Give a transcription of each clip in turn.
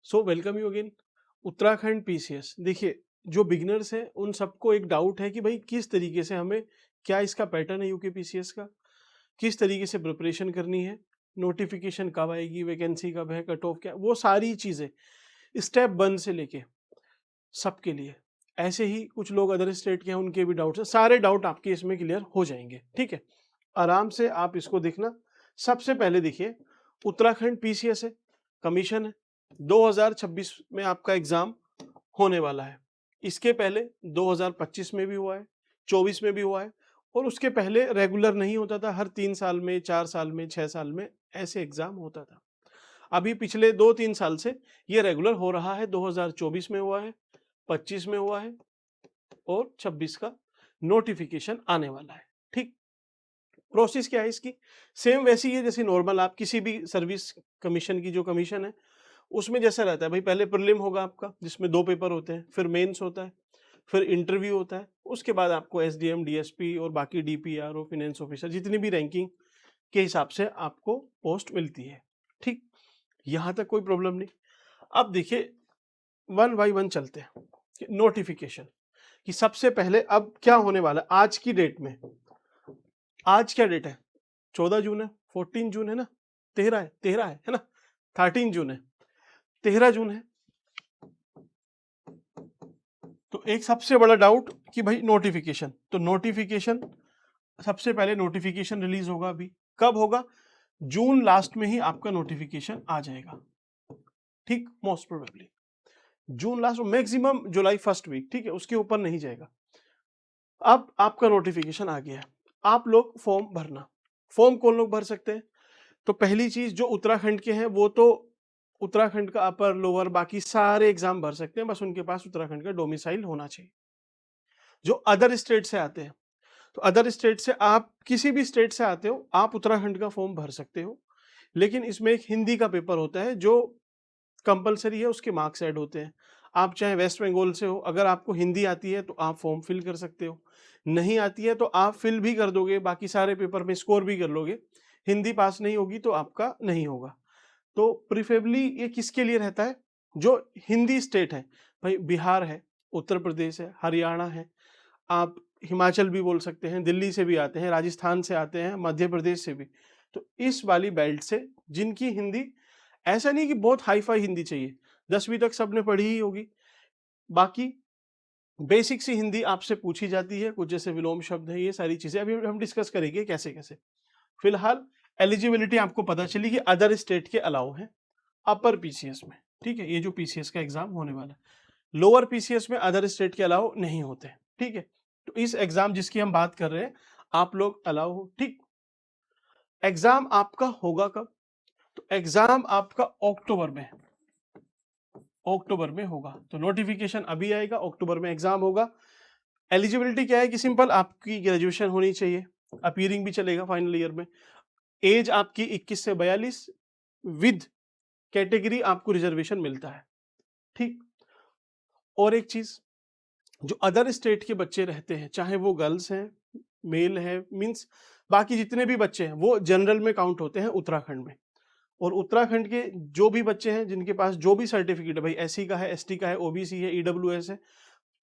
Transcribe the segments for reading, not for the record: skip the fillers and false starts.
So welcome you again. Uttarakhand PCS, देखिए जो beginners हैं उन सबको एक डाउट है कि भाई किस तरीके से हमें, क्या इसका पैटर्न है यूके पीसीएस का, किस तरीके से प्रिपरेशन करनी है, नोटिफिकेशन कब आएगी, वैकेंसी कब है, कट ऑफ क्या, वो सारी चीज़ें स्टेप 1 से लेके सबके लिए। ऐसे ही कुछ लोग अदर स्टेट के हैं, उनके भी डाउट्स हैं, सारे डाउट आपके इसमें क्लियर हो जाएंगे। ठीक है, आराम से आप इसको देखना। सबसे पहले देखिए, उत्तराखंड पीसीएस है, कमीशन है, 2026 में आपका एग्जाम होने वाला है। इसके पहले 2025 में भी हुआ है, 24 में भी हुआ है, और उसके पहले रेगुलर नहीं होता था, हर 3 साल में, 4 साल में, 6 साल में ऐसे एग्जाम होता था। अभी पिछले 2-3 साल से ये रेगुलर हो रहा है। 2024 में हुआ है, 25 में हुआ है, और 26 का नोटिफिकेशन आने वाला है। ठीक, प्रोसेस क्या है इसकी, सेम वैसी है जैसे नॉर्मल आप किसी भी सर्विस कमीशन की जो कमीशन है उसमें जैसा रहता है। भाई पहले प्रीलिम होगा आपका, जिसमें 2 पेपर होते हैं, फिर मेंस होता है, फिर इंटरव्यू होता है, उसके बाद आपको एसडीएम, डीएसपी और बाकी डीपीआर और फाइनेंस ऑफिसर जितनी भी रैंकिंग के हिसाब से आपको पोस्ट मिलती है। ठीक, यहां तक कोई प्रॉब्लम नहीं। अब देखिए, 1 बाय 1 चलते हैं। नोटिफिकेशन कि सबसे पहले अब क्या होने वाला है आज की डेट में। आज क्या डेट है, 14 जून है, 14 जून है ना, 13 है ना, 13 जून है, 13 जून है। तो एक सबसे बड़ा डाउट कि भाई नोटिफिकेशन, तो नोटिफिकेशन सबसे पहले नोटिफिकेशन रिलीज होगा। अभी कब होगा, जून लास्ट में ही आपका नोटिफिकेशन आ जाएगा। ठीक, मोस्ट प्रोबेबली जून लास्ट, मैक्सिमम जुलाई फर्स्ट वीक। ठीक है, उसके ऊपर नहीं जाएगा। अब आपका नोटिफिकेशन आ गया है, आप लोग फॉर्म भरना। फॉर्म कौन लोग भर सकते हैं, तो पहली चीज जो उत्तराखंड के हैं वो तो उत्तराखंड का अपर लोअर बाकी सारे एग्जाम भर सकते हैं, बस उनके पास उत्तराखंड का डोमिसाइल होना चाहिए। जो अदर स्टेट से आते हैं, तो अदर स्टेट से आप किसी भी स्टेट से आते हो आप उत्तराखंड का फॉर्म भर सकते हो, लेकिन इसमें एक हिंदी का पेपर होता है जो कंपलसरी है, उसके मार्क्स ऐड होते हैं। आप चाहे वेस्ट बंगाल से हो, अगर आपको हिंदी आती है तो आप फॉर्म फिल कर सकते हो, नहीं आती है तो आप फिल भी कर दोगे, बाकी सारे पेपर में स्कोर भी कर लोगे, हिंदी पास नहीं होगी तो आपका नहीं होगा। तो प्रिफरेबली ये किसके लिए रहता है, जो हिंदी स्टेट है। भाई बिहार है, उत्तर प्रदेश है, हरियाणा है, आप हिमाचल भी बोल सकते हैं, दिल्ली से भी आते हैं, राजस्थान से आते हैं, मध्य प्रदेश से भी। तो इस वाली बेल्ट से जिनकी हिंदी, ऐसा नहीं कि बहुत हाई फाई हिंदी चाहिए, 10वीं तक सबने पढ़ी ही होगी, बाकी बेसिक सी हिंदी आपसे पूछी जाती है, कुछ जैसे विलोम शब्द है, ये सारी चीजें अभी हम डिस्कस करेंगे कैसे कैसे। फिलहाल एलिजिबिलिटी आपको पता चली कि अदर स्टेट के अलाउ है अपर पीसीएस में। ठीक है, ये जो पीसीएस का एग्जाम होने वाला है, लोअर पीसीएस में अदर स्टेट के अलाउ नहीं होते। ठीक है, तो इस एग्जाम जिसकी हम बात कर रहे हैं आप लोग अलाउ हो। ठीक, एग्जाम आपका होगा कब, तो एग्जाम आपका अक्टूबर में, अक्टूबर में होगा। तो नोटिफिकेशन अभी आएगा, अक्टूबर में एग्जाम होगा। एलिजिबिलिटी क्या है कि सिंपल, आपकी ग्रेजुएशन होनी चाहिए, अपीयरिंग भी चलेगा फाइनल ईयर में, एज आपकी 21 से 42, विद कैटेगरी आपको रिजर्वेशन मिलता है। ठीक, और एक चीज, जो अदर स्टेट के बच्चे रहते हैं, चाहे वो गर्ल्स हैं, मेल है, मींस बाकी जितने भी बच्चे हैं वो जनरल में काउंट होते हैं उत्तराखंड में। और उत्तराखंड के जो भी बच्चे हैं जिनके पास जो भी सर्टिफिकेट है, भाई एससी का है, एसटी का है, ओबीसी है, ईडब्ल्यूएस है,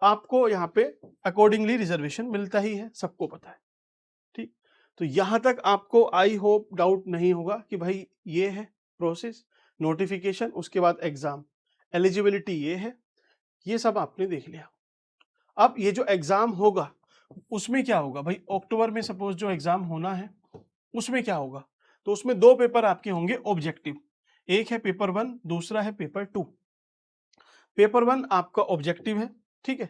आपको यहाँ पे अकॉर्डिंगली रिजर्वेशन मिलता ही है, सबको पता है। ठीक, तो यहां तक आपको आई होप डाउट नहीं होगा कि भाई ये है प्रोसेस, नोटिफिकेशन, उसके बाद एग्जाम, एलिजिबिलिटी ये है, ये सब आपने देख लिया। अब ये जो एग्जाम होगा उसमें क्या होगा भाई, अक्टूबर में सपोज जो एग्जाम होना है उसमें क्या होगा, तो उसमें 2 पेपर आपके होंगे ऑब्जेक्टिव, एक है पेपर 1, दूसरा है पेपर 2। पेपर 1 आपका ऑब्जेक्टिव है। ठीक है,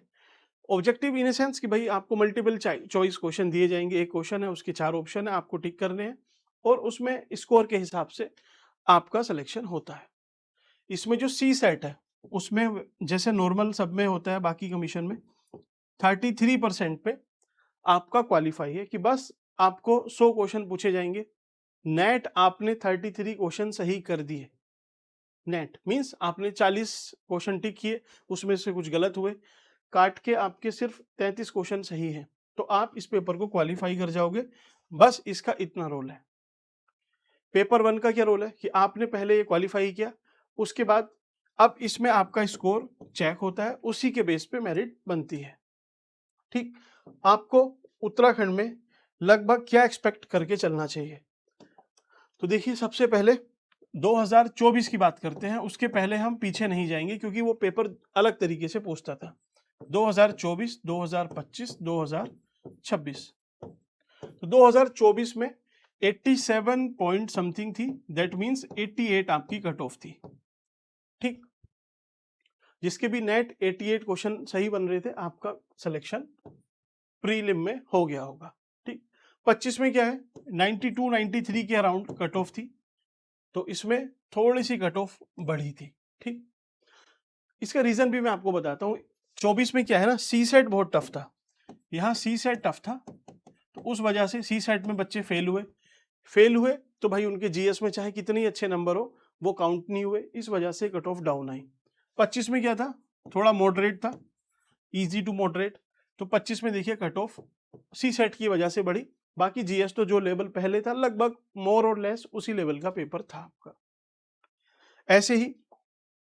ऑब्जेक्टिव इन सेंस कि भाई आपको मल्टीपल चॉइस क्वेश्चन दिए जाएंगे, एक क्वेश्चन है उसके 4 ऑप्शन है, आपको टिक करने हैं, और उसमें स्कोर के हिसाब से आपका सिलेक्शन होता है। इसमें जो सी सेट है उसमें जैसे नॉर्मल सब में होता है, बाकी कमीशन में 33% पे आपका क्वालिफाई है कि बस आपको 100 क्वेश्चन पूछे जाएंगे, नेट आपने 33 क्वेश्चन सही कर दिए। नेट मींस आपने 40 क्वेश्चन टिक किए, उसमें से कुछ गलत हुए, काट के आपके सिर्फ 33 क्वेश्चन सही हैं, तो आप इस पेपर को क्वालिफाई कर जाओगे। बस इसका इतना रोल है। पेपर 1 का क्या रोल है कि आपने पहले ये क्वालिफाई किया, उसके बाद अब इसमें आपका स्कोर चेक होता है, उसी के बेस पे मेरिट बनती है। ठीक, आपको उत्तराखंड में लगभग क्या एक्सपेक्ट करके चलना चाहिए? तो देखिए, सबसे पहले 2024 की बात करते हैं, उसके पहले हम पीछे नहीं जाएंगे क्योंकि वो पेपर अलग तरीके से पूछता था। 2024, 2025, 2026। तो 2024 में 87 पॉइंट समथिंग थी, दैट मीन्स 88 आपकी कट ऑफ थी। ठीक, जिसके भी नेट 88 क्वेश्चन सही बन रहे थे, आपका सिलेक्शन प्रीलिम में हो गया होगा। ठीक, 25 में क्या है, 92 93 के अराउंड कट ऑफ थी, तो इसमें थोड़ी सी कट ऑफ बढ़ी थी। ठीक, इसका रीजन भी मैं आपको बताता हूँ। 24 में क्या है ना, सी सेट बहुत टफ था, यहाँ सी सेट टफ था, तो उस वजह से सी सेट में बच्चे फेल हुए तो भाई उनके जीएस में चाहे कितने ही अच्छे नंबर हो, वो काउंट नहीं हुए, इस वजह से कट ऑफ डाउन आई। 25 में क्या था, थोड़ा मॉडरेट था, इजी टू मॉडरेट, तो 25 में देखिए कट ऑफ सी सेट की वजह से बढ़ी। बाकी जीएस तो जो लेवल पहले था लगभग मोर और लेस उसी लेवल का पेपर था आपका। ऐसे ही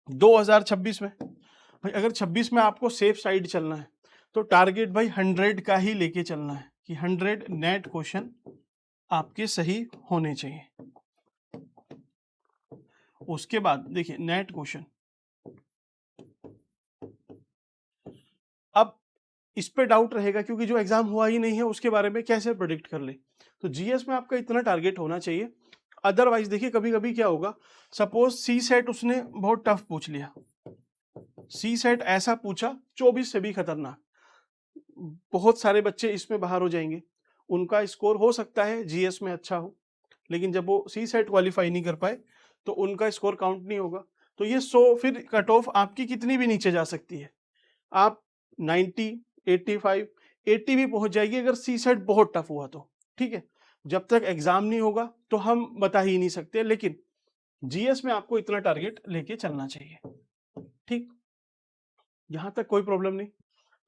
2026 में भाई, अगर 26 में आपको सेफ साइड चलना है तो टारगेट भाई 100 का ही लेके चलना है कि 100 नेट क्वेश्चन आपके सही होने चाहिए। उसके बाद देखिए नेट क्वेश्चन, अब इस पे डाउट रहेगा क्योंकि जो एग्जाम हुआ ही नहीं है उसके बारे में कैसे प्रेडिक्ट कर ले। तो जीएस में आपका इतना टारगेट होना चाहिए। अदरवाइज देखिए कभी कभी क्या होगा, सपोज सी सेट उसने बहुत टफ पूछ लिया, सी सेट ऐसा पूछा 24 से भी खतरनाक, बहुत सारे बच्चे इसमें बाहर हो जाएंगे, उनका स्कोर हो सकता है जीएस में अच्छा हो, लेकिन जब वो सी सेट क्वालिफाई नहीं कर पाए तो उनका स्कोर काउंट नहीं होगा। तो ये 100 फिर कट ऑफ आपकी कितनी भी नीचे जा सकती है, आप 90, 85, 80 भी पहुंच जाएगी अगर सी सेट बहुत टफ हुआ तो। ठीक है, जब तक एग्जाम नहीं होगा तो हम बता ही नहीं सकते, लेकिन जीएस में आपको इतना टारगेट लेके चलना चाहिए। ठीक, यहां तक कोई प्रॉब्लम नहीं।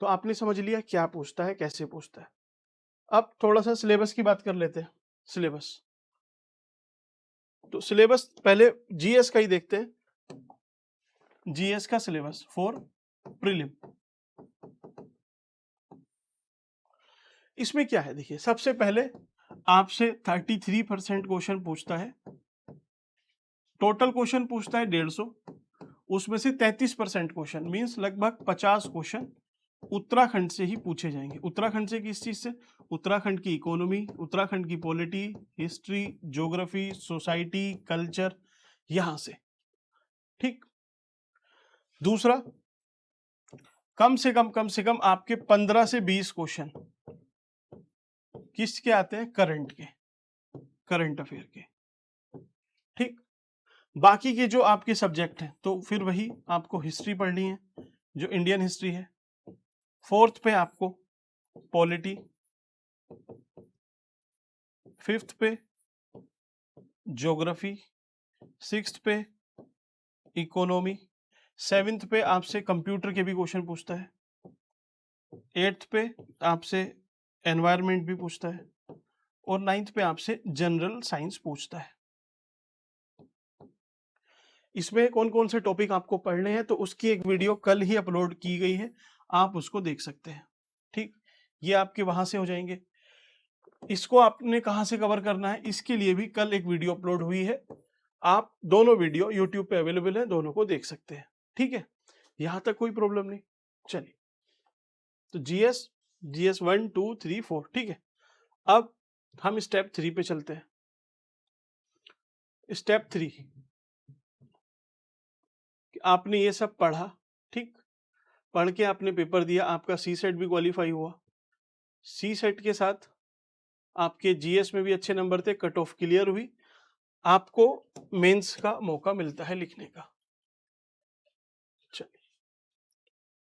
तो आपने समझ लिया क्या पूछता है, कैसे पूछता है। अब थोड़ा सा सिलेबस की बात कर लेते हैं। सिलेबस, तो सिलेबस पहले जीएस का ही देखते हैं। जीएस का सिलेबस फॉर प्रीलिम, इसमें क्या है देखिए, सबसे पहले आपसे 33% क्वेश्चन पूछता है, टोटल क्वेश्चन पूछता है 150, उसमें से 33% क्वेश्चन मींस लगभग 50 क्वेश्चन उत्तराखंड से ही पूछे जाएंगे। उत्तराखंड से किस चीज से, उत्तराखंड की इकोनॉमी, उत्तराखंड की polity, history, geography, society, culture, यहां से। ठीक, दूसरा कम से कम आपके 15 से 20 क्वेश्चन किसके आते हैं, करंट के, करंट अफेयर के। ठीक, बाकी के जो आपके सब्जेक्ट हैं तो फिर वही आपको हिस्ट्री पढ़नी है जो इंडियन हिस्ट्री है, फोर्थ पे आपको पॉलिटी, फिफ्थ पे ज्योग्राफी, सिक्स्थ पे इकोनॉमी, सेवेंथ पे आपसे कंप्यूटर के भी क्वेश्चन पूछता है, एट्थ पे आपसे एनवायरनमेंट भी पूछता है, और नाइन्थ पे आपसे जनरल साइंस पूछता है। इसमें कौन कौन से टॉपिक आपको पढ़ने हैं तो उसकी एक वीडियो कल ही अपलोड की गई है, आप उसको देख सकते हैं। ठीक, ये आपके वहां से हो जाएंगे। इसको आपने कहां से कवर करना है, इसके लिए भी कल एक वीडियो अपलोड हुई है, आप दोनों वीडियो यूट्यूब पे अवेलेबल है, दोनों को देख सकते हैं। ठीक है, यहां तक कोई प्रॉब्लम नहीं। चलिए, तो जीएस, जीएस 1 2 3 4, ठीक है। अब हम स्टेप 3 पे चलते हैं। स्टेप 3, आपने ये सब पढ़ा, ठीक, पढ़ के आपने पेपर दिया, आपका सी सेट भी क्वालिफाई हुआ, सी सेट के साथ आपके जीएस में भी अच्छे नंबर थे, कट ऑफ क्लियर हुई, आपको मेंस का मौका मिलता है लिखने का। चलिए,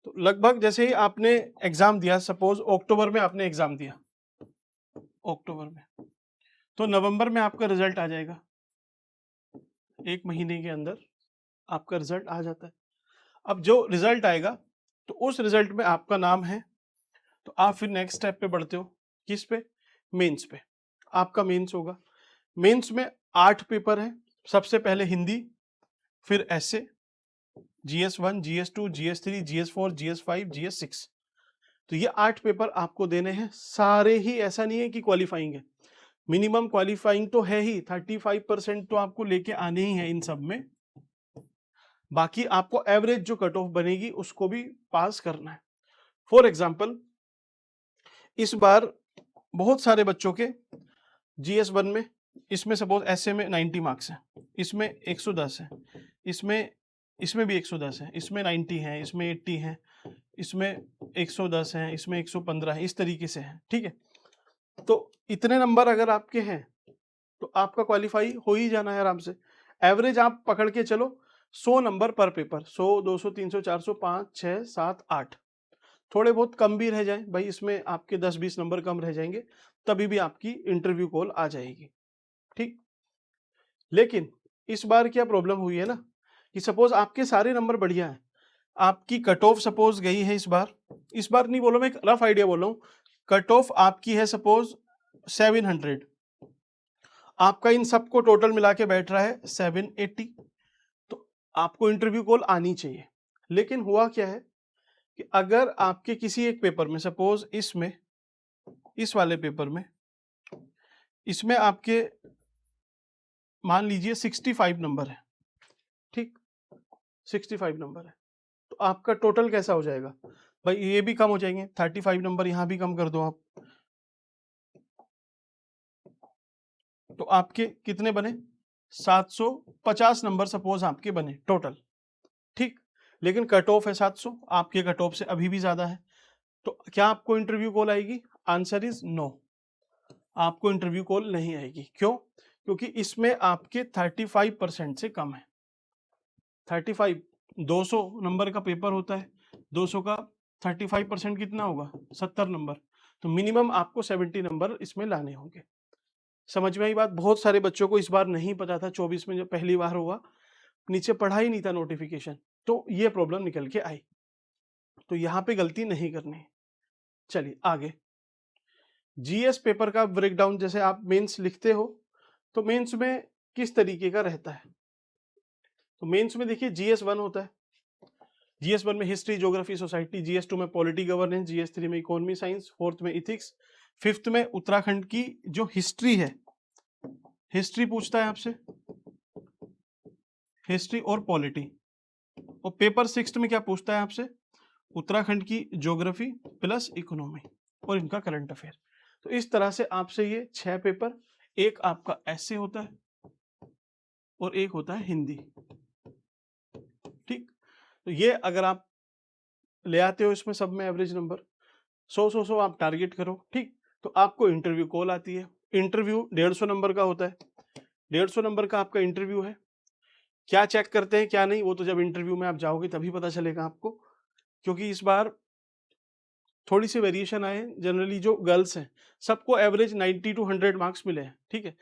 तो लगभग जैसे ही आपने एग्जाम दिया, सपोज अक्टूबर में आपने एग्जाम दिया, अक्टूबर में, तो नवंबर में आपका रिजल्ट आ जाएगा, एक महीने के अंदर आपका रिजल्ट आ जाता है। अब जो रिजल्ट आएगा तो उस रिजल्ट में आपका नाम है, तो आप फिर नेक्स्ट स्टेप पे बढ़ते हो, किस पे, मेंस पे। आपका मेंस होगा, मेंस में 8 पेपर है, सबसे पहले हिंदी, फिर ऐसे, GS1, GS2, GS3, GS4, GS5, GS6। तो ये 8 पेपर आपको देने हैं, सारे ही ऐसा नहीं है कि क्वालिफाइंग है, मिनिमम क्वालिफाइंग तो है ही, 35% तो आपको लेके आने ही है इन सब में, बाकी आपको एवरेज जो कट ऑफ बनेगी उसको भी पास करना है। फॉर एग्जाम्पल इस बार बहुत सारे बच्चों के GS1 में, इसमें सपोज ऐसे में 90 मार्क्स है, इसमें 110 है, इसमें भी 110 है, इसमें 90 है, इसमें 80 है, इसमें 110 है, इसमें 115 है, इस तरीके से है, ठीक है। तो इतने नंबर अगर आपके हैं तो आपका क्वालिफाई हो ही जाना है आराम से। एवरेज आप पकड़ के चलो 100 नंबर पर पेपर, 100, 200, 300, 400, 5, 6, 7, 8, थोड़े बहुत कम भी रह जाए भाई, इसमें आपके 10-20 नंबर कम रह जाएंगे, तभी भी आपकी इंटरव्यू कॉल आ जाएगी, ठीक। लेकिन इस बार क्या प्रॉब्लम हुई है ना, कि सपोज आपके सारे नंबर बढ़िया हैं, आपकी कट ऑफ सपोज गई है इस बार नहीं बोलो, मैं एक रफ आइडिया बोल रहा हूँ, कट ऑफ आपकी है सपोज 700, आपका इन सबको टोटल मिला के बैठ रहा है 780, तो आपको इंटरव्यू कॉल आनी चाहिए। लेकिन हुआ क्या है कि अगर आपके किसी एक पेपर में सपोज इसमें, इस वाले पेपर में, इसमें आपके मान लीजिए 65 नंबर है, ठीक, 65 नंबर है, तो आपका टोटल कैसा हो जाएगा भाई, ये भी कम हो जाएंगे, 35 नंबर यहां भी कम कर दो आप, तो आपके कितने बने, 750 नंबर सपोज आपके बने टोटल, ठीक। लेकिन कट ऑफ है 700, आपके कट ऑफ से अभी भी ज्यादा है, तो क्या आपको इंटरव्यू कॉल आएगी? आंसर इज नो, आपको इंटरव्यू कॉल नहीं आएगी। क्यों? क्योंकि इसमें आपके 35% से कम है। 35, 200 नंबर का पेपर होता है, 200 का 35% कितना होगा? 70 नंबर। तो मिनिमम आपको 70 नंबर इसमें लाने होंगे। समझ में आई बात? बहुत सारे बच्चों को इस बार नहीं पता था, 24 में जब पहली बार हुआ, नीचे पढ़ा ही नहीं था नोटिफिकेशन, तो ये प्रॉब्लम निकल के आई। तो यहाँ पे गलती नहीं करनी है। चलिए आगे, जीएस पेपर का ब्रेकडाउन, जैसे आप मेंस लिखते हो तो मेंस में किस तरीके का रहता है? तो मेंस में देखिए GS1 होता है, GS1 में हिस्ट्री, ज्योग्राफी, सोसाइटी, GS2 में पॉलिटी, गवर्नेंस, GS3 में इकोनॉमी साइंस, 4th में इथिक्स, 5th में उत्तराखंड की जो हिस्ट्री है, हिस्ट्री पूछता है आपसे, हिस्ट्री और पॉलिटी। और पेपर 6th में क्या पूछता है आपसे? उत्तराखंड की ज्योग्राफी प्लस इकोनॉमी और इनका करंट अफेयर। तो इस तरह से आपसे ये 6 पेपर, एक आपका ऐसे होता है और एक होता है हिंदी, ठीक। तो ये अगर आप ले आते हो इसमें सब में एवरेज नंबर 100 आप टारगेट करो, ठीक, तो आपको इंटरव्यू कॉल आती है। इंटरव्यू 150 नंबर का होता है, 150 नंबर का आपका इंटरव्यू है। क्या चेक करते हैं क्या नहीं, वो तो जब इंटरव्यू में आप जाओगे तभी पता चलेगा आपको, क्योंकि इस बार थोड़ी सी वेरिएशन आए। जनरली जो गर्ल्स हैं सबको एवरेज 90 to 100 मार्क्स मिले हैं, ठीक है।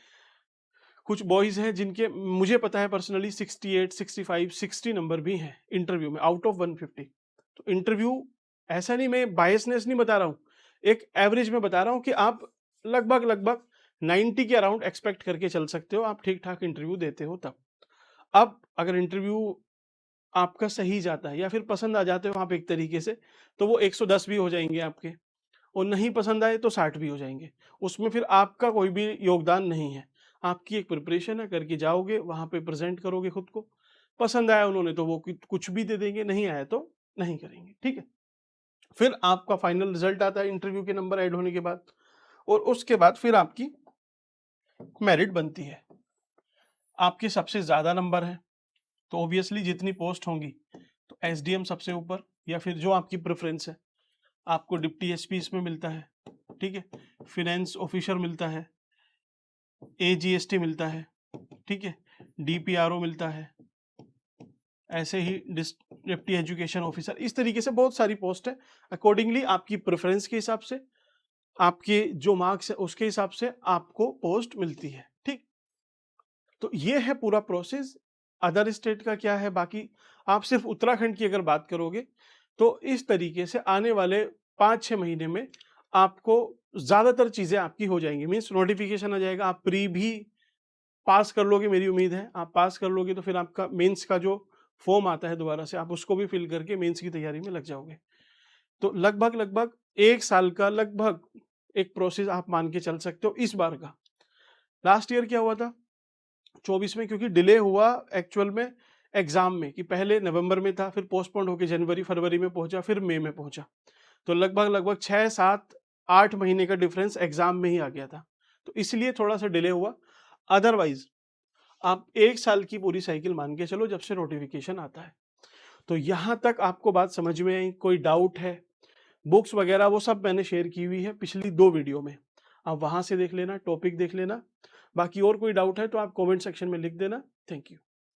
कुछ बॉयज हैं जिनके मुझे पता है पर्सनली 68, 65, 60 नंबर भी हैं इंटरव्यू में आउट ऑफ 150। तो इंटरव्यू ऐसा नहीं, मैं बायसनेस नहीं बता रहा हूँ, एक एवरेज में बता रहा हूँ कि आप लगभग 90 के अराउंड एक्सपेक्ट करके चल सकते हो, आप ठीक ठाक इंटरव्यू देते हो तब। अब अगर इंटरव्यू आपका सही जाता है या फिर पसंद आ जाते हो आप एक तरीके से, तो वो 110 भी हो जाएंगे आपके, और नहीं पसंद आए तो 60 भी हो जाएंगे। उसमें फिर आपका कोई भी योगदान नहीं है, आपकी एक प्रिपरेशन है, करके जाओगे वहां पे प्रेजेंट करोगे खुद को, पसंद आया उन्होंने तो वो कुछ भी दे देंगे, नहीं आया तो नहीं करेंगे, ठीक है। फिर आपका फाइनल रिजल्ट आता है इंटरव्यू के नंबर ऐड होने के बाद, और उसके बाद फिर आपकी मेरिट बनती है। आपके सबसे ज्यादा नंबर है तो ऑब्वियसली जितनी पोस्ट होंगी तो SDM सबसे ऊपर, या फिर जो आपकी प्रेफरेंस है, आपको डिप्टी SP इसमें मिलता है, ठीक है, फिनेंस ऑफिसर मिलता है, AGST मिलता है, ठीक है, DPRO मिलता है, ऐसे ही डिप्टी एजुकेशन ऑफिसर, इस तरीके से बहुत सारी पोस्ट है। अकॉर्डिंगली आपकी प्रेफरेंस के हिसाब से, आपके जो मार्क्स है उसके हिसाब से आपको पोस्ट मिलती है, ठीक। तो ये है पूरा प्रोसेस। अदर स्टेट का क्या है बाकी, आप सिर्फ उत्तराखंड की अगर बात करोगे तो इस तरीके से आने वाले 5-6 महीने में आपको ज्यादातर चीजें आपकी हो जाएंगी, मीन्स नोटिफिकेशन आ जाएगा, आप प्री भी पास कर लोगे, मेरी उम्मीद है आप पास कर लोगे, तो फिर आपका मेंस का जो फॉर्म आता है दोबारा से, आप उसको भी फिल करके मेंस की तैयारी में लग जाओगे। तो लगभग 1 साल का लगभग एक प्रोसेस आप मान के चल सकते हो इस बार का। लास्ट ईयर क्या हुआ था 24 में, क्योंकि डिले हुआ एक्चुअल में एग्जाम में, कि पहले नवंबर में था, फिर पोस्टपोन होकर जनवरी फरवरी में पहुंचा, फिर मई में पहुंचा। तो लगभग 6 7 8 महीने का डिफरेंस एग्जाम में ही आ गया था, तो इसलिए थोड़ा सा डिले हुआ। अदरवाइज आप 1 साल की पूरी साइकिल मान के चलो जब से नोटिफिकेशन आता है। तो यहां तक आपको बात समझ में आई? कोई डाउट है? बुक्स वगैरह वो सब मैंने शेयर की हुई है पिछली 2 वीडियो में, आप वहां से देख लेना, टॉपिक देख लेना। बाकी और कोई डाउट है तो आप कमेंट सेक्शन में लिख देना। Thank you.